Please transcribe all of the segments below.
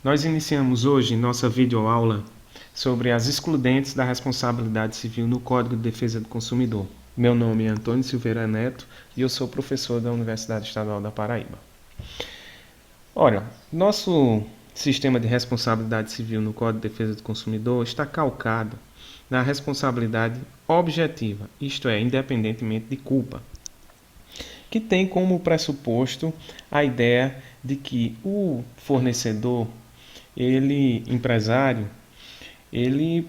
Nós iniciamos hoje nossa videoaula sobre as excludentes da responsabilidade civil no Código de Defesa do Consumidor. Meu nome é Antônio Silveira Neto e eu sou professor da Universidade Estadual da Paraíba. Ora, nosso sistema de responsabilidade civil no Código de Defesa do Consumidor está calcado na responsabilidade objetiva, isto é, independentemente de culpa, que tem como pressuposto a ideia de que o fornecedor, empresário, ele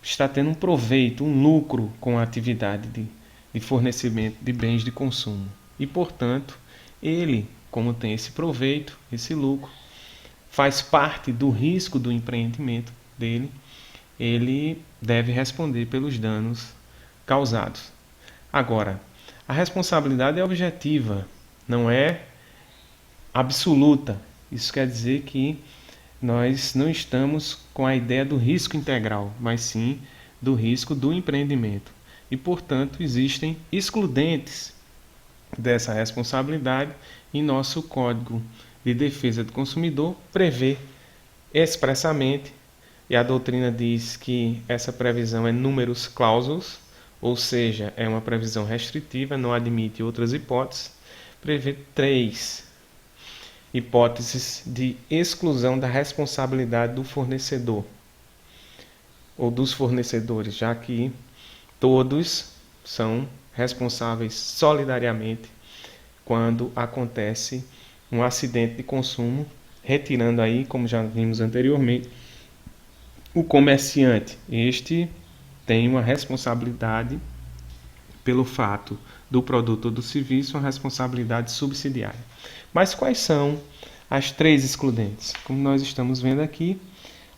está tendo um proveito, um lucro com a atividade de fornecimento de bens de consumo. E, portanto, ele, como tem esse proveito, esse lucro, faz parte do risco do empreendimento dele, ele deve responder pelos danos causados. Agora, a responsabilidade é objetiva, não é absoluta. Isso quer dizer que nós não estamos com a ideia do risco integral, mas sim do risco do empreendimento. E, portanto, existem excludentes dessa responsabilidade e nosso Código de Defesa do Consumidor prevê expressamente, e a doutrina diz que essa previsão é numerus clausus, ou seja, é uma previsão restritiva, não admite outras hipóteses, prevê 3 hipóteses de exclusão da responsabilidade do fornecedor ou dos fornecedores, já que todos são responsáveis solidariamente quando acontece um acidente de consumo, retirando aí, como já vimos anteriormente, o comerciante. Este tem uma responsabilidade pelo fato do produto ou do serviço, uma responsabilidade subsidiária. Mas quais são as 3 excludentes? Como nós estamos vendo aqui,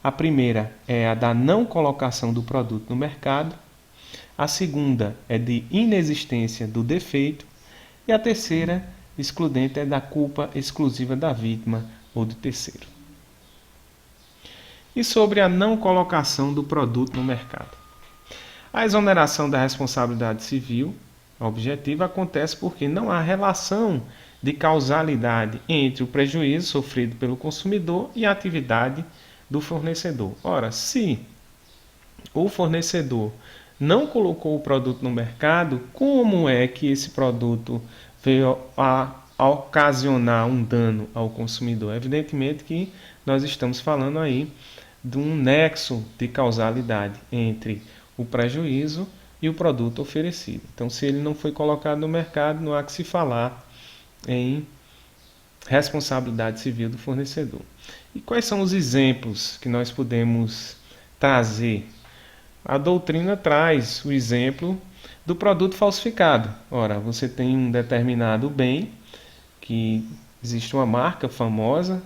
a primeira é a da não colocação do produto no mercado, a segunda é de inexistência do defeito e a terceira excludente é da culpa exclusiva da vítima ou do terceiro. E sobre a não colocação do produto no mercado? A exoneração da responsabilidade civil objetiva acontece porque não há relação de causalidade entre o prejuízo sofrido pelo consumidor e a atividade do fornecedor. Ora, se o fornecedor não colocou o produto no mercado, como é que esse produto veio a ocasionar um dano ao consumidor? Evidentemente que nós estamos falando aí de um nexo de causalidade entre o prejuízo e o produto oferecido. Então, se ele não foi colocado no mercado, não há que se falar em responsabilidade civil do fornecedor. E quais são os exemplos que nós podemos trazer? A doutrina traz o exemplo do produto falsificado. Ora, você tem um determinado bem, que existe uma marca famosa,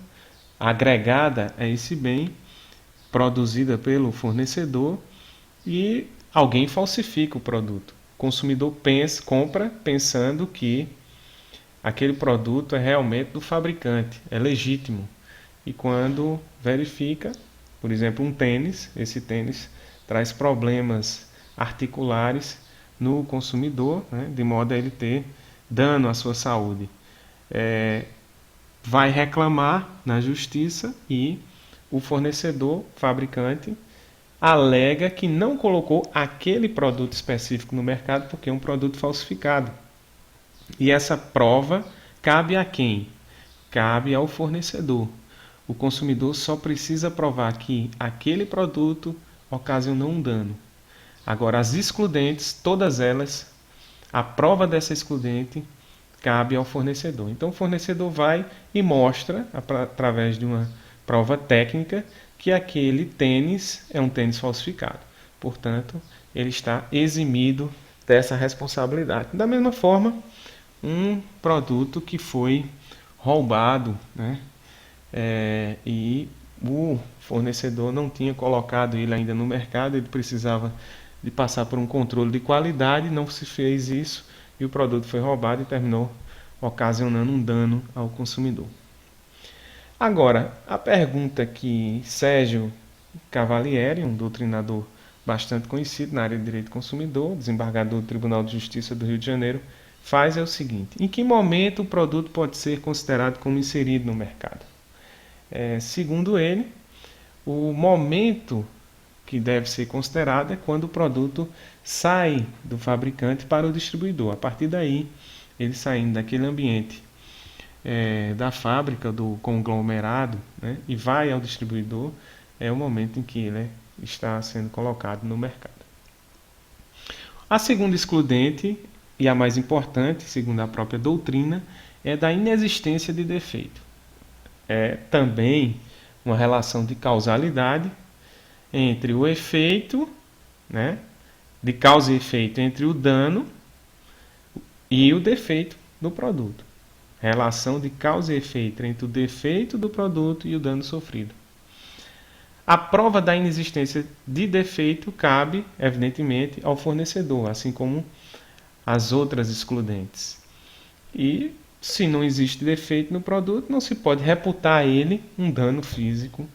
agregada a esse bem, produzida pelo fornecedor, e alguém falsifica o produto. O consumidor compra pensando que aquele produto é realmente do fabricante, é legítimo. E quando verifica, por exemplo, um tênis, esse tênis traz problemas articulares no consumidor, né, de modo a ele ter dano à sua saúde. Vai reclamar na justiça e o fornecedor, fabricante, alega que não colocou aquele produto específico no mercado porque é um produto falsificado. E essa prova cabe a quem? Cabe ao fornecedor. O consumidor só precisa provar que aquele produto ocasionou um dano. Agora, as excludentes, todas elas, a prova dessa excludente cabe ao fornecedor. Então, o fornecedor vai e mostra, através de uma prova técnica, que aquele tênis é um tênis falsificado. Portanto, ele está eximido dessa responsabilidade. Da mesma forma, um produto que foi roubado, né? E o fornecedor não tinha colocado ele ainda no mercado, ele precisava de passar por um controle de qualidade, não se fez isso e o produto foi roubado e terminou ocasionando um dano ao consumidor. Agora, a pergunta que Sérgio Cavalieri, um doutrinador bastante conhecido na área de direito do consumidor, desembargador do Tribunal de Justiça do Rio de Janeiro, faz é o seguinte: em que momento o produto pode ser considerado como inserido no mercado? Segundo ele, o momento que deve ser considerado é quando o produto sai do fabricante para o distribuidor. A partir daí, ele saindo daquele ambiente da fábrica, do conglomerado, né, e vai ao distribuidor, é o momento em que ele está sendo colocado no mercado. A segunda excludente, e a mais importante, segundo a própria doutrina, é da inexistência de defeito. É também uma relação de causalidade entre o efeito, né, de causa e efeito entre o dano e o defeito do produto. Relação de causa e efeito entre o defeito do produto e o dano sofrido. A prova da inexistência de defeito cabe, evidentemente, ao fornecedor, assim como as outras excludentes. E, se não existe defeito no produto, não se pode reputar a ele um dano físico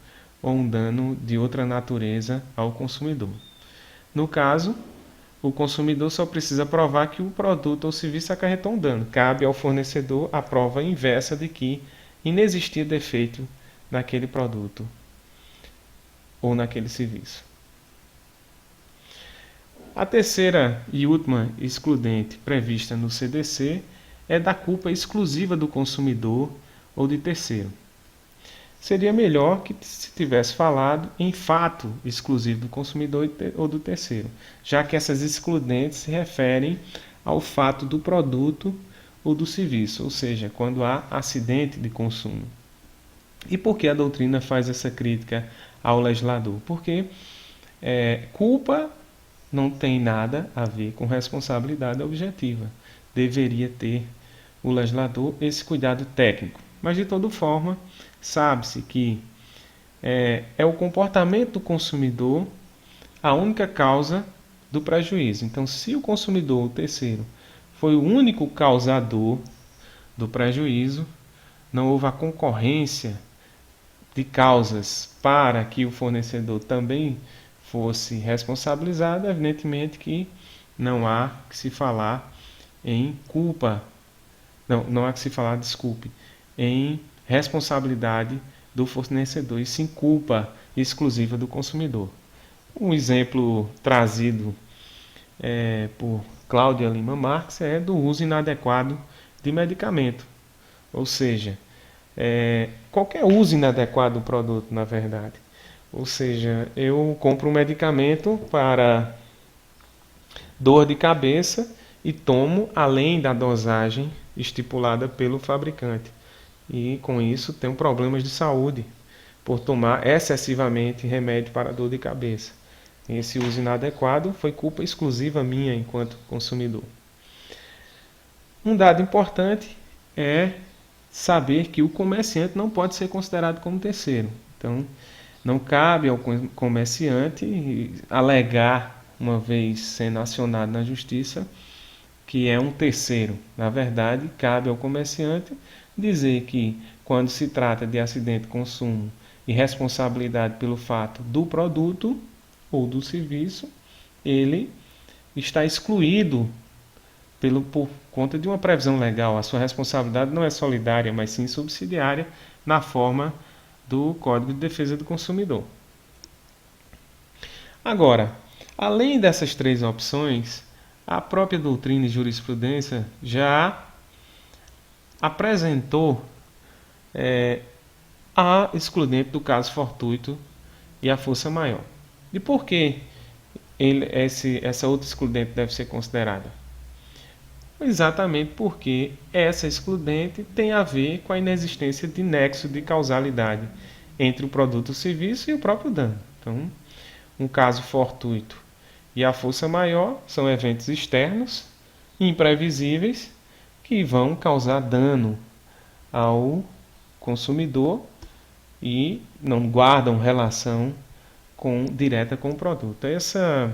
ou um dano de outra natureza ao consumidor. No caso, o consumidor só precisa provar que o produto ou serviço acarretou um dano. Cabe ao fornecedor a prova inversa de que inexistia defeito naquele produto ou naquele serviço. A terceira e última excludente prevista no CDC é da culpa exclusiva do consumidor ou de terceiro. Seria melhor que se tivesse falado em fato exclusivo do consumidor ou do terceiro, já que essas excludentes se referem ao fato do produto ou do serviço, ou seja, quando há acidente de consumo. E por que a doutrina faz essa crítica ao legislador? Porque culpa não tem nada a ver com responsabilidade objetiva. Deveria ter o legislador esse cuidado técnico. Mas, de toda forma, sabe-se que é o comportamento do consumidor a única causa do prejuízo. Então, se o consumidor, o terceiro, foi o único causador do prejuízo, não houve a concorrência de causas para que o fornecedor também fosse responsabilizado, evidentemente que não há que se falar em culpa, não há que se falar, desculpe, em responsabilidade do fornecedor e sim culpa exclusiva do consumidor. Um exemplo trazido por Cláudia Lima Marques é do uso inadequado de medicamento, ou seja, qualquer uso inadequado do produto, na verdade. Ou seja, eu compro um medicamento para dor de cabeça e tomo além da dosagem estipulada pelo fabricante. E com isso tenho problemas de saúde por tomar excessivamente remédio para dor de cabeça. Esse uso inadequado foi culpa exclusiva minha enquanto consumidor. Um dado importante é saber que o comerciante não pode ser considerado como terceiro. Então, não cabe ao comerciante alegar, uma vez sendo acionado na justiça, que é um terceiro. Na verdade, cabe ao comerciante dizer que, quando se trata de acidente de consumo e responsabilidade pelo fato do produto ou do serviço, ele está excluído por conta de uma previsão legal. A sua responsabilidade não é solidária, mas sim subsidiária, na forma do Código de Defesa do Consumidor. Agora, além dessas três opções, a própria doutrina e jurisprudência já apresentou a excludente do caso fortuito e a força maior. E por que essa outra excludente deve ser considerada? Exatamente porque essa excludente tem a ver com a inexistência de nexo de causalidade entre o produto ou serviço e o próprio dano. Então, um caso fortuito e a força maior são eventos externos, imprevisíveis, que vão causar dano ao consumidor e não guardam relação direta com o produto. Essa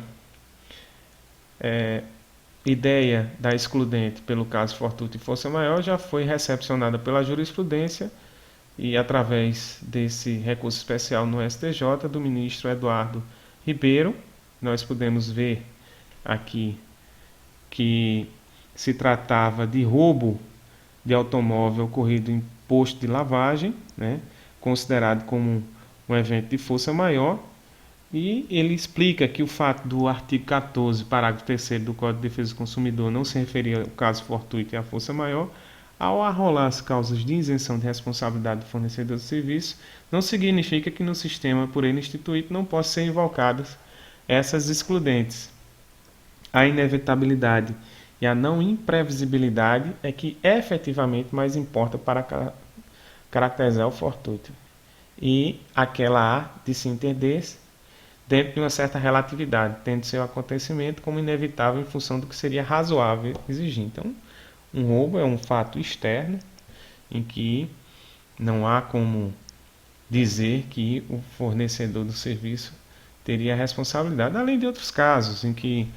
ideia da excludente pelo caso fortuito e força maior já foi recepcionada pela jurisprudência e, através desse recurso especial no STJ do ministro Eduardo Ribeiro, nós podemos ver aqui que se tratava de roubo de automóvel ocorrido em posto de lavagem, né, considerado como um evento de força maior, e ele explica que o fato do artigo 14, parágrafo 3º do Código de Defesa do Consumidor não se referir ao caso fortuito e à força maior, ao arrolar as causas de isenção de responsabilidade do fornecedor de serviço, não significa que no sistema por ele instituído não possam ser invocadas essas excludentes. A inevitabilidade e a não imprevisibilidade é que efetivamente mais importa para caracterizar o fortuito. E aquela há de se entender dentro de uma certa relatividade, tendo seu acontecimento como inevitável em função do que seria razoável exigir. Então, um roubo é um fato externo em que não há como dizer que o fornecedor do serviço teria responsabilidade, além de outros casos em que,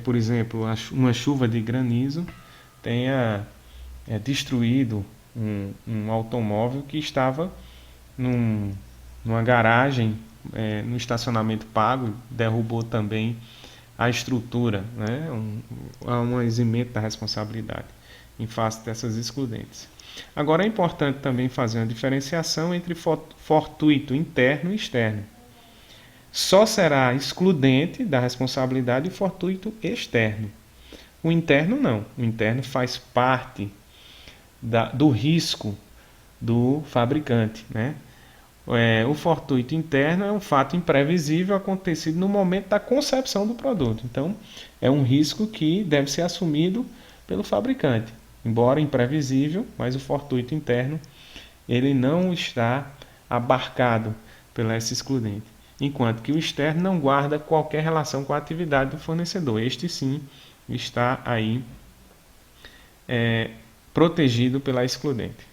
por exemplo, uma chuva de granizo tenha destruído um automóvel que estava numa garagem, no estacionamento pago, derrubou também a estrutura, né? Há um eximento da responsabilidade em face dessas excludentes. Agora é importante também fazer uma diferenciação entre fortuito interno e externo. Só será excludente da responsabilidade o fortuito externo. O interno não. O interno faz parte do risco do fabricante, né? O fortuito interno é um fato imprevisível acontecido no momento da concepção do produto. Então, é um risco que deve ser assumido pelo fabricante. Embora imprevisível, mas o fortuito interno ele não está abarcado pela essa excludente. Enquanto que o externo não guarda qualquer relação com a atividade do fornecedor. Este sim está aí protegido pela excludente.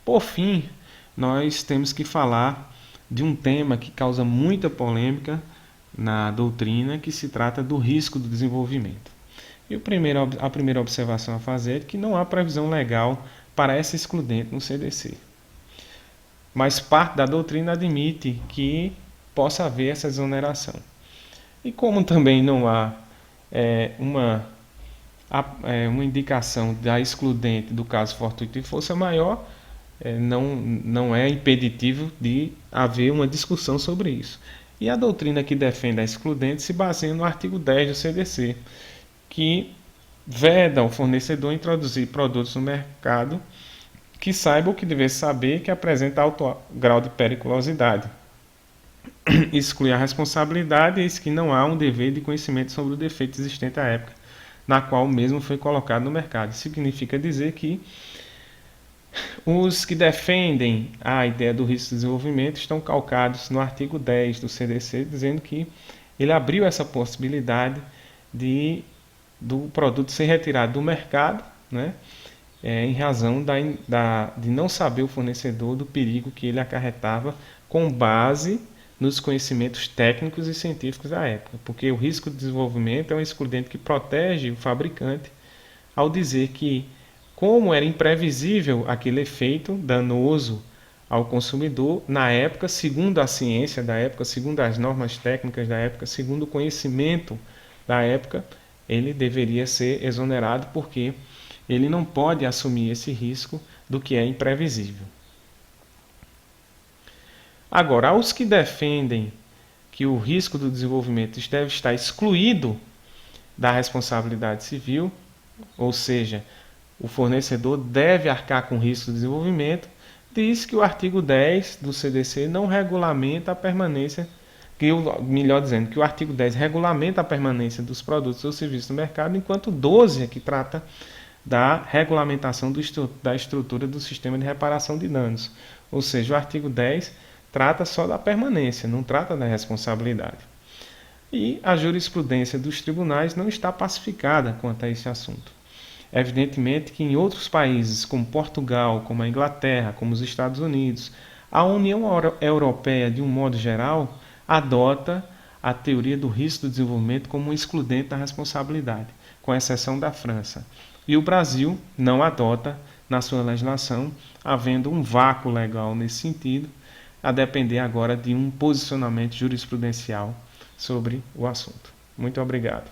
Por fim, nós temos que falar de um tema que causa muita polêmica na doutrina, que se trata do risco do desenvolvimento. E a primeira observação a fazer é que não há previsão legal para essa excludente no CDC. Mas parte da doutrina admite que possa haver essa exoneração. E como também não há uma indicação da excludente do caso fortuito e força maior, não é impeditivo de haver uma discussão sobre isso. E a doutrina que defende a excludente se baseia no artigo 10 do CDC, que veda ao fornecedor introduzir produtos no mercado que saiba o que deve saber que apresenta alto grau de periculosidade. Exclui a responsabilidade, eis que não há um dever de conhecimento sobre o defeito existente à época na qual o mesmo foi colocado no mercado. Isso significa dizer que os que defendem a ideia do risco de desenvolvimento estão calcados no artigo 10 do CDC, dizendo que ele abriu essa possibilidade do produto ser retirado do mercado, né, em razão de não saber o fornecedor do perigo que ele acarretava com base nos conhecimentos técnicos e científicos da época. Porque o risco de desenvolvimento é um excludente que protege o fabricante ao dizer que, como era imprevisível aquele efeito danoso ao consumidor, na época, segundo a ciência da época, segundo as normas técnicas da época, segundo o conhecimento da época, ele deveria ser exonerado porque ele não pode assumir esse risco do que é imprevisível. Agora, aos que defendem que o risco do desenvolvimento deve estar excluído da responsabilidade civil, ou seja, o fornecedor deve arcar com o risco do desenvolvimento, diz que o artigo 10 do CDC não regulamenta a permanência, melhor dizendo, que o artigo 10 regulamenta a permanência dos produtos ou serviços no mercado, enquanto o 12 é que trata da regulamentação da estrutura do sistema de reparação de danos. Ou seja, o artigo 10 trata só da permanência, não trata da responsabilidade. E a jurisprudência dos tribunais não está pacificada quanto a esse assunto. Evidentemente que em outros países, como Portugal, como a Inglaterra, como os Estados Unidos, a União Europeia, de um modo geral, adota a teoria do risco do desenvolvimento como um excludente da responsabilidade, com exceção da França. E o Brasil não adota na sua legislação, havendo um vácuo legal nesse sentido, a depender agora de um posicionamento jurisprudencial sobre o assunto. Muito obrigado.